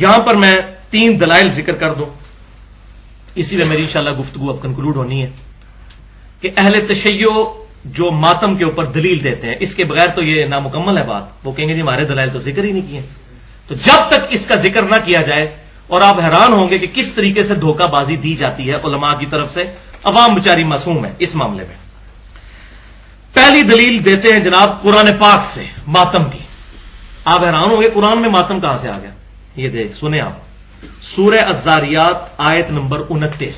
یہاں پر میں 3 دلائل ذکر کر دوں، اسی لیے میری انشاءاللہ گفتگو اب کنکلوڈ ہونی ہے کہ اہل تشیع جو ماتم کے اوپر دلیل دیتے ہیں، اس کے بغیر تو یہ نامکمل ہے بات. وہ کہیں گے جی ہمارے دلائل تو ذکر ہی نہیں کیے. تو جب تک اس کا ذکر نہ کیا جائے، اور آپ حیران ہوں گے کہ کس طریقے سے دھوکہ بازی دی جاتی ہے علماء کی طرف سے، عوام بیچاری معصوم ہے اس معاملے میں. پہلی دلیل دیتے ہیں جناب قرآن پاک سے ماتم کی. آپ حیران ہوں گے قرآن میں ماتم کہاں سے آ گیا. یہ دیکھ سنیں آپ، سورہ الذاریات آیت نمبر 29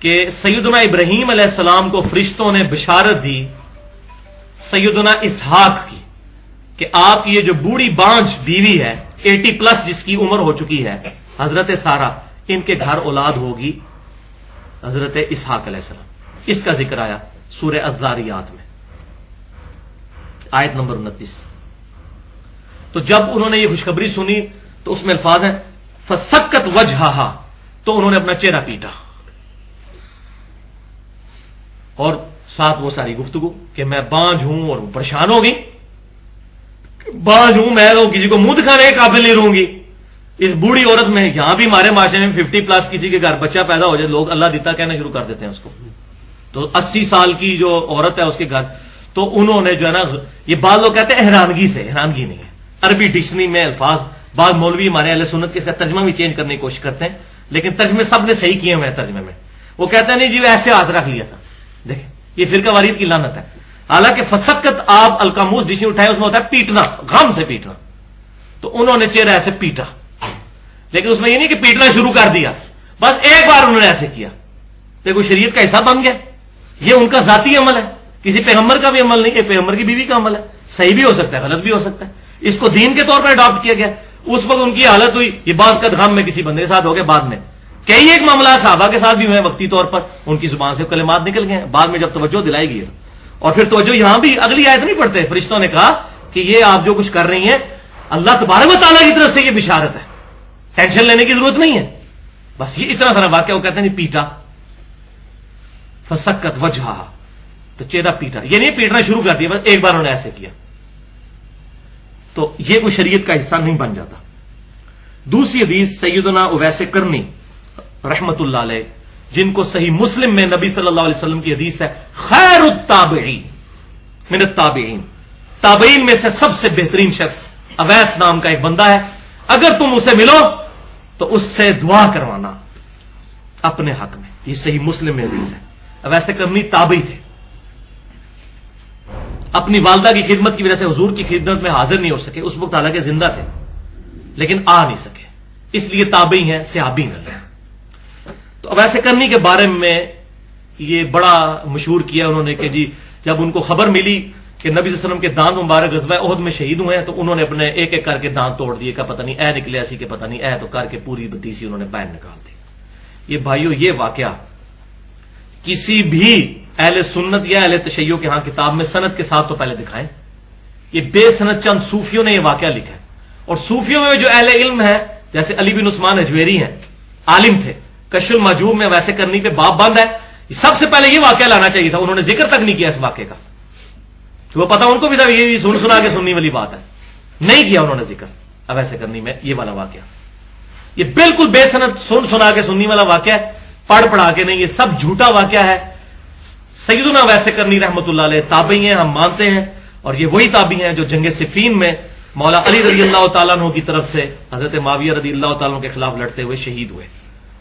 کہ سیدنا ابراہیم علیہ السلام کو فرشتوں نے بشارت دی سیدنا اسحاق کی کہ آپ کی یہ جو بوڑھی بانجھ بیوی ہے 80+ جس کی عمر ہو چکی ہے، حضرت سارہ، ان کے گھر اولاد ہوگی حضرت اسحاق علیہ السلام. اس کا ذکر آیا سورہ الذاریات میں آیت نمبر 29. تو جب انہوں نے یہ خوشخبری سنی تو اس میں الفاظ ہیں فسکت وجہہا، تو انہوں نے اپنا چہرہ پیٹا، اور ساتھ وہ ساری گفتگو کہ میں بانجھ ہوں اور وہ پریشان ہوگی، بانجھ ہوں میں تو کسی کو منہ دکھانے کے قابل نہیں رہوں گی. اس بوڑھی عورت میں، یہاں بھی ہمارے معاشرے میں 50+ کسی کے گھر بچہ پیدا ہو جائے لوگ اللہ دیتا کہنا شروع کر دیتے ہیں اس کو. تو 80 سال کی جو عورت ہے اس کے گھر، تو انہوں نے جو ہے نا، یہ بعض لوگ کہتے ہیں حیرانگی سے، حیرانگی نہیں ہے. عربی ڈکشنری میں الفاظ، بعض مولوی ہمارے اہل سنت کے اس کا ترجمہ بھی چینج کرنے کی کوشش کرتے ہیں، لیکن ترجمے سب نے صحیح کیے ہوئے ہیں. ترجمے میں وہ کہتے ہیں نہیں جی وہ ایسے ہاتھ رکھ لیا تھا. دیکھیں یہ فرقہ واریت کی لعنت ہے. حالانکہ فسکت آپ القاموس ڈکشنری اٹھائے اس میں ہوتا ہے پیٹنا، غم سے پیٹنا. تو انہوں نے چہرہ ایسے پیٹا، لیکن اس میں یہ نہیں کہ پیٹنا شروع کر دیا، بس ایک بار انہوں نے ایسے کیا. دیکھو شریعت کا حصہ بن گیا. یہ ان کا ذاتی عمل ہے، کسی پیغمبر کا بھی عمل نہیں، یہ پیغمبر کی بیوی کا عمل ہے. صحیح بھی ہو سکتا ہے، غلط بھی ہو سکتا ہے. اس کو دین کے طور پر اڈاپٹ کیا گیا. اس وقت ان کی حالت ہوئی، یہ بعض کا غم میں کسی بندے کے ساتھ ہو گیا. بعد میں کئی ایک معاملات صحابہ کے ساتھ بھی ہوئے وقتی طور پر، ان کی زبان سے کلمات نکل گئے. بعد میں جب توجہ دلائی گئی اور پھر توجہ یہاں بھی اگلی آیت نہیں پڑھتے، فرشتوں نے کہا کہ یہ آپ جو کچھ کر رہی ہیں اللہ تبارک و تعالیٰ کی طرف سے یہ بشارت ہے، ٹینشن لینے کی ضرورت نہیں ہے. بس یہ اتنا سارا واقعہ. وہ کہتے ہیں پیٹا، فسکت وجہہا، تو چہرہ پیٹا. یہ نہیں پیٹنا شروع کر دیا، بس ایک بار انہوں نے ایسے کیا. تو یہ کوئی شریعت کا حصہ نہیں بن جاتا. دوسری حدیث سیدنا اویس کرنی رحمت اللہ علیہ، جن کو صحیح مسلم میں نبی صلی اللہ علیہ وسلم کی حدیث ہے خیر التابعین من التابعین، تابعین میں سے سب سے بہترین شخص اویس نام کا ایک بندہ ہے. اگر تم اسے ملو تو اس سے دعا کروانا اپنے حق میں. یہ صحیح مسلم میں حدیث ہے. اویس کرنی تابعی تھے، اپنی والدہ کی خدمت کی وجہ سے حضور کی خدمت میں حاضر نہیں ہو سکے. اس وقت حالانکہ زندہ تھے لیکن آ نہیں سکے، اس لیے تابعی ہیں، صحابی نہیں ہیں. تو اویس کرنی کے بارے میں یہ بڑا مشہور کیا انہوں نے کہ جی جب ان کو خبر ملی کہ نبی صلی اللہ علیہ وسلم کے دانت مبارک غزوہ احد میں شہید ہوئے ہیں، تو انہوں نے اپنے ایک ایک کر کے دانت توڑ دیے. کا پتہ نہیں اے نکلے ایسی کہ پتہ نہیں اے، تو کر کے پوری بتیسی انہوں نے باہر نکال دی. یہ بھائیو یہ واقعہ کسی بھی اہل سنت یا اہل تشیع کے ہاں کتاب میں سند کے ساتھ تو پہلے دکھائیں. یہ بے سند چند صوفیوں نے یہ واقعہ لکھا ہے. اور صوفیوں میں جو اہل علم ہے جیسے علی بن عثمان اجویری ہیں، عالم تھے، کشف المحجوب میں ویسے کرنی پہ باب بند ہے. سب سے پہلے یہ واقعہ لانا چاہیے تھا. انہوں نے ذکر تک نہیں کیا اس واقعے کا. تو وہ پتا ان کو بھی تھا یہ سن سنا کے سننی والی بات ہے، نہیں کیا انہوں نے ذکر. اب ایسے کرنی میں یہ والا واقعہ یہ بالکل بے سند سن سنا کے سننی والا واقعہ ہے، پڑھ پڑھا کے نہیں. یہ سب جھوٹا واقعہ ہے. سیدنا ویسے کرنی رحمت اللہ علیہ تابعی ہیں، ہم مانتے ہیں، اور یہ وہی تابعی ہیں جو جنگ صفین میں مولا علی رضی اللہ تعالیٰ عنہ کی طرف سے حضرت معاویہ رضی اللہ تعالیٰ عنہ کے خلاف لڑتے ہوئے شہید ہوئے.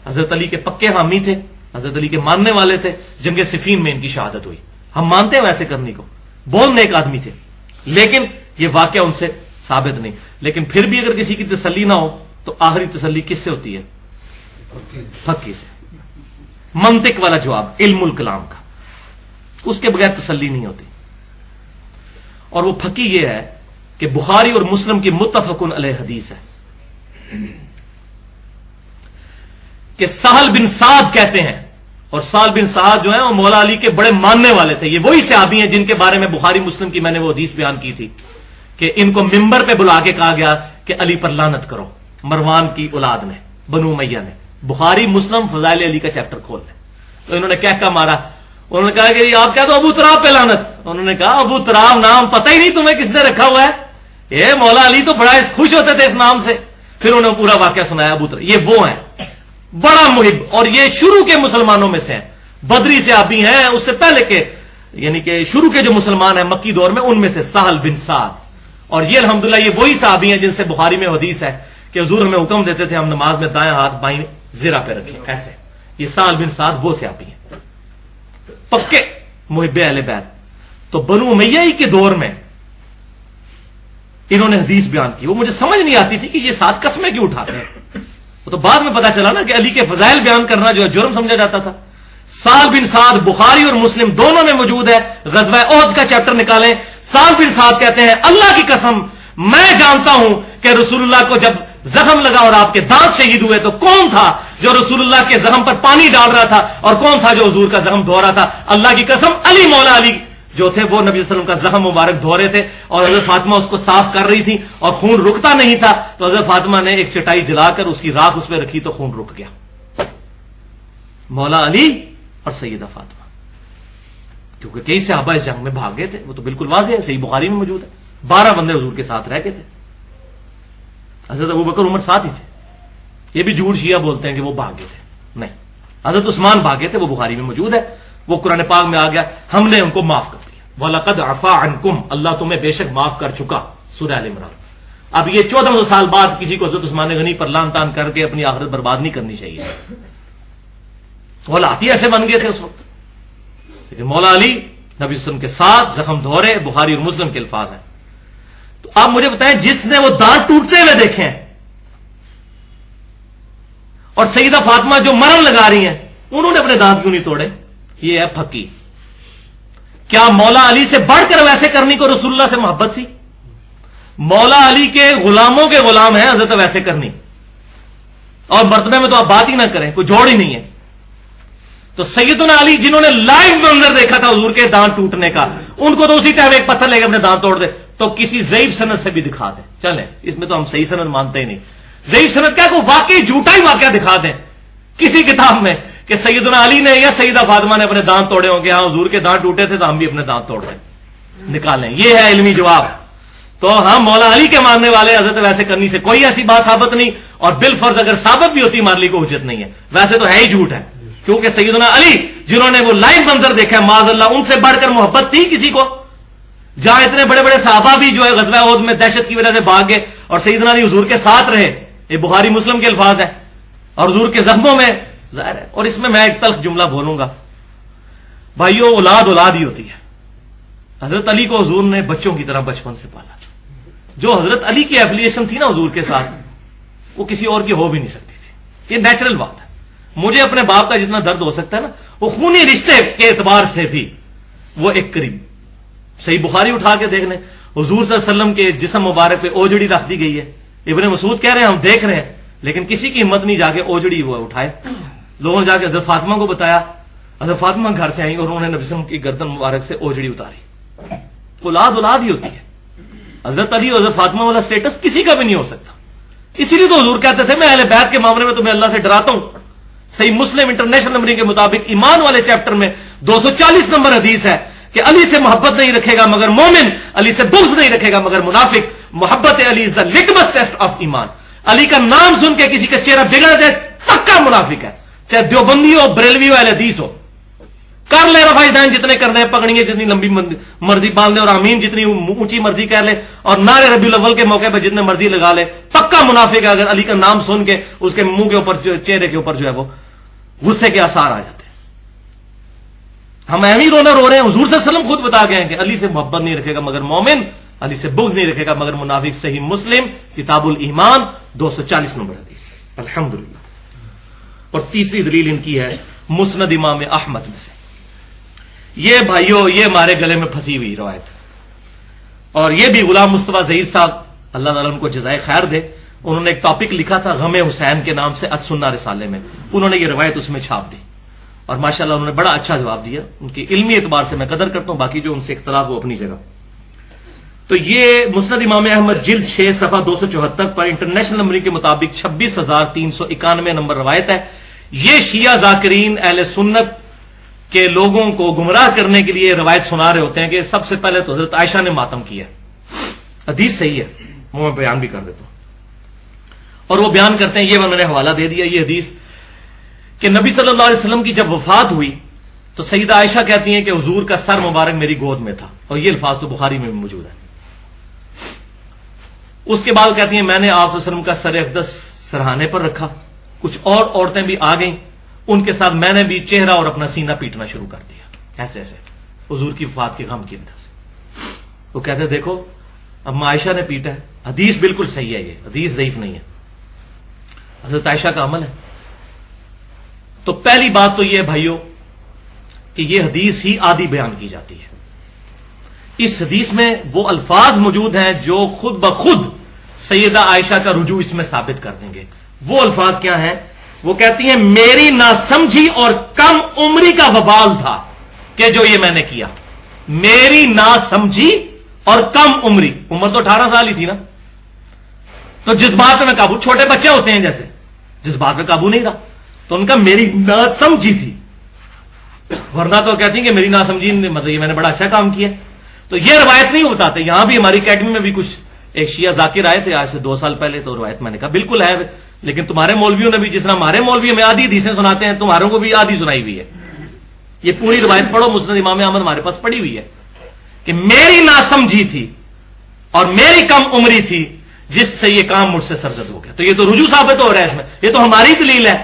حضرت علی کے پکے حامی تھے، حضرت علی کے ماننے والے تھے. جنگ صفین میں ان کی شہادت ہوئی. ہم مانتے ہیں ویسے کرنی کو، بولنے ایک آدمی تھے، لیکن یہ واقعہ ان سے ثابت نہیں. لیکن پھر بھی اگر کسی کی تسلی نہ ہو تو آخری تسلی کس سے ہوتی ہے؟ پکی سے. منطق والا جواب، علم الکلام کا، اس کے بغیر تسلی نہیں ہوتی. اور وہ پھکی یہ ہے کہ بخاری اور مسلم کی متفق علیہ حدیث ہے کہ سہل بن سعد کہتے ہیں، اور سہل بن سعد جو ہیں وہ مولا علی کے بڑے ماننے والے تھے. یہ وہی صحابی ہیں جن کے بارے میں بخاری مسلم کی میں نے وہ حدیث بیان کی تھی کہ ان کو ممبر پہ بلا کے کہا گیا کہ علی پر لعنت کرو، مروان کی اولاد نے، بنو امیہ نے. بخاری مسلم فضائل علی کا چیپٹر کھول لیں. تو انہوں نے کہہ مارا، انہوں نے کہا کہ آپ کہہ دو ابو تراب پہ لعنت. انہوں نے کہا ابو تراب نام پتہ ہی نہیں تمہیں کس نے رکھا ہوا ہے. اے مولا علی تو بڑا خوش ہوتے تھے اس نام سے. پھر انہوں نے پورا واقعہ سنایا. ابو طلحہ یہ وہ ہیں بڑا محب, اور یہ شروع کے مسلمانوں میں سے ہیں, بدری سے صحابی ہیں, اس سے پہلے کے یعنی کہ شروع کے جو مسلمان ہیں مکی دور میں, ان میں سے سہل بن سعد. اور یہ الحمدللہ یہ وہی صحابی ہیں جن سے بخاری میں حدیث ہے کہ حضور ہمیں حکم دیتے تھے ہم نماز میں دائیں ہاتھ بائیں زرہ پہ رکھیں ایسے. یہ سہل بن سعد وہ صحابی ہیں پکے محب اہل بیت. تو بنو امیہ ہی کے دور میں انہوں نے حدیث بیان کی. وہ مجھے سمجھ نہیں آتی تھی کہ یہ 7 قسمیں کیوں اٹھاتے ہیں. وہ تو بعد میں پتا چلا نا کہ علی کے فضائل بیان کرنا جو ہے جرم سمجھا جاتا تھا. سہل بن سعد بخاری اور مسلم دونوں میں موجود ہے. غزوہ احد کا چیپٹر نکالیں. سہل بن سعد کہتے ہیں اللہ کی قسم میں جانتا ہوں کہ رسول اللہ کو جب زخم لگا اور آپ کے دانت شہید ہوئے تو کون تھا جو رسول اللہ کے زخم پر پانی ڈال رہا تھا اور کون تھا جو حضور کا زخم دھو رہا تھا. اللہ کی قسم علی مولا علی جو تھے وہ نبی صلی اللہ علیہ وسلم کا زخم مبارک دھو رہے تھے اور حضرت فاطمہ اس کو صاف کر رہی تھی اور خون رکتا نہیں تھا. تو حضرت فاطمہ نے ایک چٹائی جلا کر اس کی راکھ اس پہ رکھی تو خون رک گیا. مولا علی اور سیدہ فاطمہ, کیونکہ کئی صحابہ اس جنگ میں بھاگ گئے تھے. وہ تو بالکل واضح ہے, صحیح بخاری میں موجود ہے. 12 بندے حضور کے ساتھ رہ گئے تھے. حضرت ابوبکر عمر ساتھ ہی تھے. یہ بھی جھوٹ شیعہ بولتے ہیں کہ وہ بھاگ گئے تھے, نہیں. حضرت عثمان بھاگے تھے, وہ بخاری میں موجود ہے. وہ قرآن پاک میں آ گیا ہم نے ان کو معاف کر دیا. وَلَقَدْ عَفَا عَنْكُمْ اللہ تمہیں بے شک معاف کر چکا. سورہ آل عمران. اب یہ 1400 سال بعد کسی کو حضرت عثمان غنی پر لان تان کر کے اپنی آخرت برباد نہیں کرنی چاہیے. وہ لاتی ایسے بن گئے تھے اس وقت. لیکن مولا علی نبی صلی اللہ علیہ وسلم کے ساتھ زخم دھورے, بخاری اور مسلم کے الفاظ ہیں. تو آپ مجھے بتائیں جس نے وہ دانت ٹوٹتے ہوئے دیکھے ہیں اور سیدہ فاطمہ جو مرم لگا رہی ہیں انہوں نے اپنے دانت کیوں نہیں توڑے؟ یہ ہے پھکی. کیا مولا علی سے بڑھ کر ویسے کرنی کو رسول اللہ سے محبت تھی؟ مولا علی کے غلاموں کے غلام ہیں حضرت ویسے کرنی, اور مرتبے میں تو آپ بات ہی نہ کریں, کوئی جوڑ ہی نہیں ہے. تو سیدنا علی جنہوں نے لائیو منظر دیکھا تھا حضور کے دانت ٹوٹنے کا, ان کو تو اسی ٹائم ایک پتھر لے کے اپنے دانت توڑ دے. تو کسی ضعیف سند سے بھی دکھا دیں, چلیں اس میں تو ہم صحیح سند مانتے ہی نہیں. ضعیف سند کیا کو واقعی جھوٹا ہی واقعہ دکھا دیں کسی کتاب میں کہ سیدنا علی نے یا سیدہ فاطمہ نے اپنے دانت توڑے ہوں کہ ہاں حضور کے دانت ٹوٹے تھے تو ہم بھی اپنے دانت توڑ دیں, نکالیں. یہ ہے علمی جواب. تو ہم مولا علی کے ماننے والے حضرت ویسے کرنی سے کوئی ایسی بات ثابت نہیں, اور بالفرض اگر ثابت بھی ہوتی ہمارے لیے کوئی حجت نہیں ہے. ویسے تو ہے ہی جھوٹ ہے, کیونکہ سیدنا علی جنہوں نے وہ لائیو منظر دیکھا ہے معاذ اللہ, ان سے بڑھ کر محبت تھی کسی کو؟ جہاں اتنے بڑے بڑے صحابہ بھی جو ہے غزوہ احد میں دہشت کی وجہ سے بھاگ گئے اور سیدنا علی حضور کے ساتھ رہے. یہ بخاری مسلم کے الفاظ ہیں. اور حضور کے زخموں میں ظاہر ہے. اور اس میں ایک تلخ جملہ بولوں گا بھائیو, اولاد اولاد ہی ہوتی ہے. حضرت علی کو حضور نے بچوں کی طرح بچپن سے پالا. جو حضرت علی کی ایفیلیشن تھی نا حضور کے ساتھ, وہ کسی اور کی ہو بھی نہیں سکتی تھی. یہ نیچرل بات ہے. مجھے اپنے باپ کا جتنا درد ہو سکتا ہے نا, وہ خونی رشتے کے اعتبار سے بھی وہ ایک قریب. صحیح بخاری اٹھا کے دیکھ لیں, حضور صلی اللہ علیہ وسلم کے جسم مبارک پہ اوجڑی رکھ دی گئی ہے. ابن مسعود کہہ رہے ہیں ہم دیکھ رہے ہیں, لیکن کسی کی ہمت نہیں جا کے اوجڑی وہ اٹھائے. لوگوں نے جا کے حضرت فاطمہ کو بتایا, حضرت فاطمہ گھر سے آئی اور انہوں نے نبی صلی اللہ علیہ وسلم کی گردن مبارک سے اوجڑی اتاری. اولاد اولاد ہی ہوتی ہے. حضرت علی اور حضرت فاطمہ والا سٹیٹس کسی کا بھی نہیں ہو سکتا. اسی لیے تو حضور کہتے تھے میں اہل بیت کے معاملے میں تمہیں اللہ سے ڈراتا ہوں. صحیح مسلم انٹرنیشنل نمبرنگ کے مطابق ایمان والے چیپٹر میں 240 نمبر حدیث ہے کہ علی سے محبت نہیں رکھے گا مگر مومن, علی سے بغض نہیں رکھے گا مگر منافق. محبت علی از دا لٹمس ٹیسٹ آف ایمان. علی کا نام سن کے کسی کا چہرہ بگڑ جائے پکا منافق ہے, چاہے دیوبندی ہو, بریلوی ہو, اہل حدیث ہو. کر لے رفع دین جتنے کرنے ہیں, پگڑیاں جتنی لمبی مرضی باندھ لے, اور آمین جتنی اونچی مرضی کہہ لے, اور نعرے ربیع الاول کے موقع پہ جتنے مرضی لگا لے, پکا منافق ہے اگر علی کا نام سن کے اس کے منہ کے اوپر چہرے کے اوپر جو ہے وہ غصے کے آثار آ جاتے ہیں. ہم اہمی رونا رو رہے ہیں. حضور صلی اللہ علیہ وسلم خود بتا گئے ہیں کہ علی سے محبت نہیں رکھے گا مگر مومن, علی سے بغض نہیں رکھے گا مگر منافق. صحیح مسلم کتاب الایمان 240 نمبر حدیث. الحمدللہ. اور تیسری دلیل ان کی ہے مسند امام احمد میں سے. یہ بھائیو یہ ہمارے گلے میں پھنسی ہوئی روایت, اور یہ بھی غلام مصطفیٰ ظہیر صاحب اللہ تعالیٰ ان کو جزائے خیر دے, انہوں نے ایک ٹاپک لکھا تھا غم حسین کے نام سے السنہ رسالے میں. انہوں نے یہ روایت اس میں چھاپ دی اور ماشاءاللہ انہوں نے بڑا اچھا جواب دیا. ان کی علمی اعتبار سے میں قدر کرتا ہوں, باقی جو ان سے اختلاف ہو اپنی جگہ. تو یہ مسند امام احمد جلد 6 صفحہ 274 پر انٹرنیشنل نمبرنگ کے مطابق 26,391 نمبر روایت ہے. یہ شیعہ ذاکرین اہل سنت کے لوگوں کو گمراہ کرنے کے لیے روایت سنا رہے ہوتے ہیں کہ سب سے پہلے تو حضرت عائشہ نے ماتم کیا. حدیث صحیح ہے، وہ میں بیان بھی کر دیتا ہوں. اور وہ بیان کرتے ہیں، یہ میں نے حوالہ دے دیا یہ حدیث، کہ نبی صلی اللہ علیہ وسلم کی جب وفات ہوئی تو سیدہ عائشہ کہتی ہیں کہ حضور کا سر مبارک میری گود میں تھا، اور یہ الفاظ تو بخاری میں بھی موجود ہے. اس کے بعد کہتی ہیں میں نے آپ صلی اللہ علیہ وسلم کا سر اقدس سرہانے پر رکھا، کچھ اور عورتیں بھی آ گئیں، ان کے ساتھ میں نے بھی چہرہ اور اپنا سینہ پیٹنا شروع کر دیا، ایسے ایسے حضور کی وفات کے غم کی وجہ سے. وہ کہتے ہیں دیکھو اب عائشہ نے پیٹا ہے، حدیث بالکل صحیح ہے، یہ حدیث ضعیف نہیں ہے، حضرت عائشہ کا عمل ہے. تو پہلی بات تو یہ ہے بھائیوں کہ یہ حدیث ہی آدھی بیان کی جاتی ہے. اس حدیث میں وہ الفاظ موجود ہیں جو خود بخود سیدہ عائشہ کا رجوع اس میں ثابت کر دیں گے. وہ الفاظ کیا ہیں؟ وہ کہتی ہیں میری ناسمجھی اور کم عمری کا وبال تھا کہ جو یہ میں نے کیا. میری ناسمجھی اور کم عمری، عمر تو 18 سال ہی تھی نا، تو جذبات میں قابو، چھوٹے بچے ہوتے ہیں جیسے، جذبات میں قابو نہیں رہا، تو ان کا میری ناسمجھی تھی. ورنہ تو کہتی ہیں کہ میری ناسمجھی مطلب یہ میں نے بڑا اچھا کام کیا. تو یہ روایت نہیں بتاتے. یہاں بھی ہماری اکیڈمی میں بھی کچھ ایک شیعہ ذاکر آئے تھے آج سے 2 سال پہلے، تو روایت میں نے کہا بالکل ہے، لیکن تمہارے مولویوں نے بھی جس طرح ہمارے مولوی ہمیں آدھی حدیثیں سناتے ہیں، تمہاروں کو بھی آدھی سنائی ہوئی ہے. یہ پوری روایت پڑھو، مسند امام احمد ہمارے پاس پڑی ہوئی ہے کہ میری ناسمجھی تھی اور میری کم عمری تھی جس سے یہ کام مجھ سے سرزد ہو گیا. تو یہ تو رجوع ثابت ہو رہا ہے اس میں، یہ تو ہماری دلیل ہے.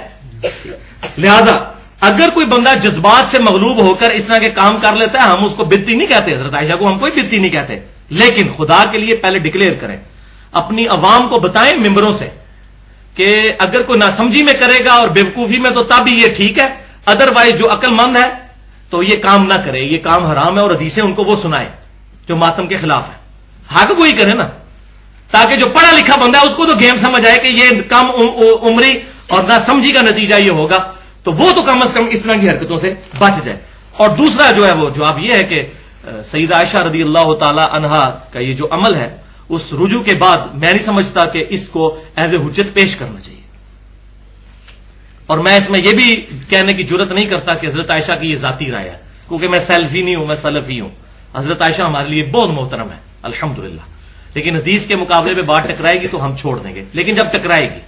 لہذا اگر کوئی بندہ جذبات سے مغلوب ہو کر اس طرح کے کام کر لیتا ہے، ہم اس کو بدتی نہیں کہتے، حضرت عائشہ کو ہم کوئی بدتی نہیں کہتے، لیکن خدا کے لیے پہلے ڈکلیئر کریں، اپنی عوام کو بتائیں ممبروں سے کہ اگر کوئی ناسمجھی میں کرے گا اور بیوقوفی میں تو تب یہ ٹھیک ہے، ادروائز جو عقل مند ہے تو یہ کام نہ کرے، یہ کام حرام ہے. اور حدیثیں ان کو وہ سنائے جو ماتم کے خلاف ہے. حق وہی کرے نا، تاکہ جو پڑھا لکھا بندہ ہے اس کو تو گیم سمجھ آئے کہ یہ کم عمری اور ناسمجھی کا نتیجہ یہ ہوگا، تو وہ تو کم از کم اس طرح کی حرکتوں سے بچ جائے. اور دوسرا جو ہے وہ جواب یہ ہے کہ سیدہ عائشہ رضی اللہ تعالی عنہا کا یہ جو عمل ہے، اس رجوع کے بعد میں نہیں سمجھتا کہ اس کو ایز اے حجت پیش کرنا چاہیے. اور میں اس میں یہ بھی کہنے کی جرت نہیں کرتا کہ حضرت عائشہ کی یہ ذاتی رائے ہے، کیونکہ میں سیلفی نہیں ہوں، میں سلفی ہوں. حضرت عائشہ ہمارے لیے بہت محترم ہے الحمدللہ، لیکن حدیث کے مقابلے میں بات ٹکرائے گی تو ہم چھوڑ دیں گے، لیکن جب ٹکرائے گی،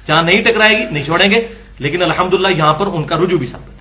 جہاں نہیں ٹکرائے گی نہیں چھوڑیں گے. لیکن الحمدللہ یہاں پر ان کا رجوع بھی ثابت